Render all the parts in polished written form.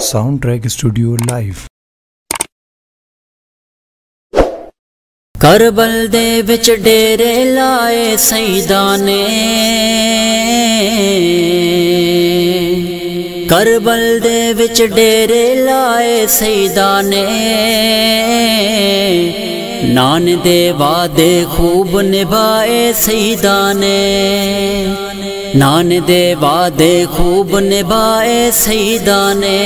Sound track studio live. کربل دے وچ ڈیرے لائے سیداں نے، کربل دے وچ ڈیرے لائے سیداں نے، نان دے وعدے خوب نبھائے سیداں نے، نان دے وعدے خوب نبھائے سیداں نے۔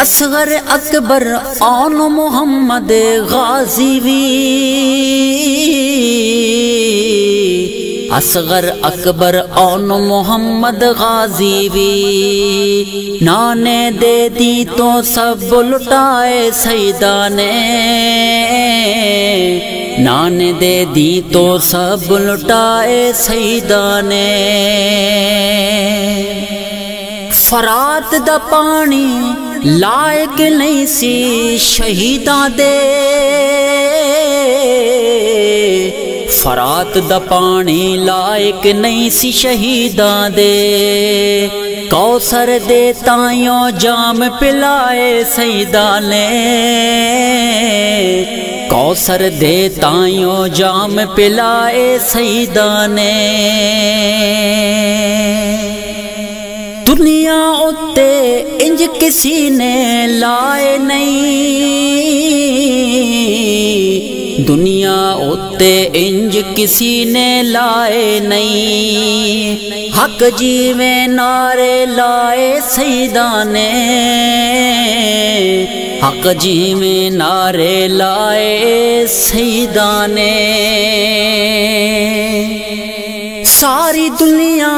اصغر اکبر آن محمد غازی وی، اصغر اکبر آن محمد غازی وی، نانے دے دی تو سب لٹائے سیداں نے، نانے دے دی تو سب لٹائے سیداں نے۔ فرات دا پانی لائق نہیں سی شہیداں دے، فرات دا پانی لائق نہیں سی شہیداں دے، کوثر دے تائیوں جام پلائے سیداں نے، کوثر دے تائیوں جام پلائے سیداں نے۔ دنیا اتے انج کسی نے لائے نہیں، دنیا اتے انج کسی نے لائے نہیں، حق جیویں نعرے لائے سیداں نے، حق جیویں نعرے لائے سیداں نے۔ ساری دنیا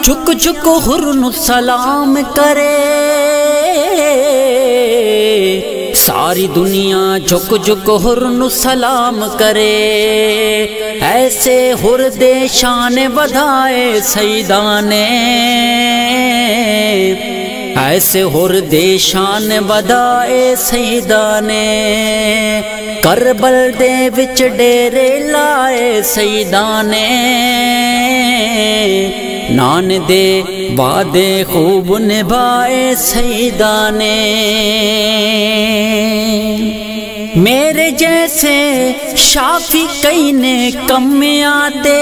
جھک جھک حر نو سلام کرے، ساری دنیا جھک جھک حر نو سلام کرے، ایسے حر دے شان ودھائے سیداں نے، ایسے حر دے شان ودھائے سیداں نے۔ کربل دے وچ ڈیرے لائے سیداں نے، نان دے وعدے خوب نبھائے سیداں نے۔ میرے جیسے شافی کئی نے کم آتے،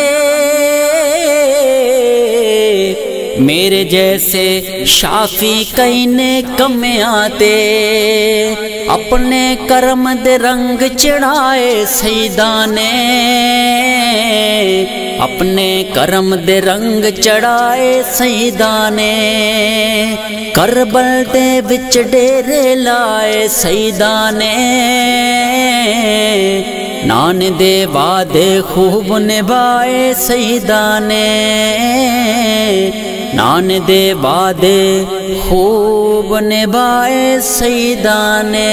میرے جیسے شافی کئی نے کم آتے، اپنے کرم دے رنگ چڑھائے سیداں نے، اپنے کرم دے رنگ چڑھائے سیداں نے۔ کربل دے وچ ڈیرے لائے سیداں نے، نان دے وعدے خوب نبھائے سیداں نے، نان دے وعدے خوب نبھائے سیداں نے۔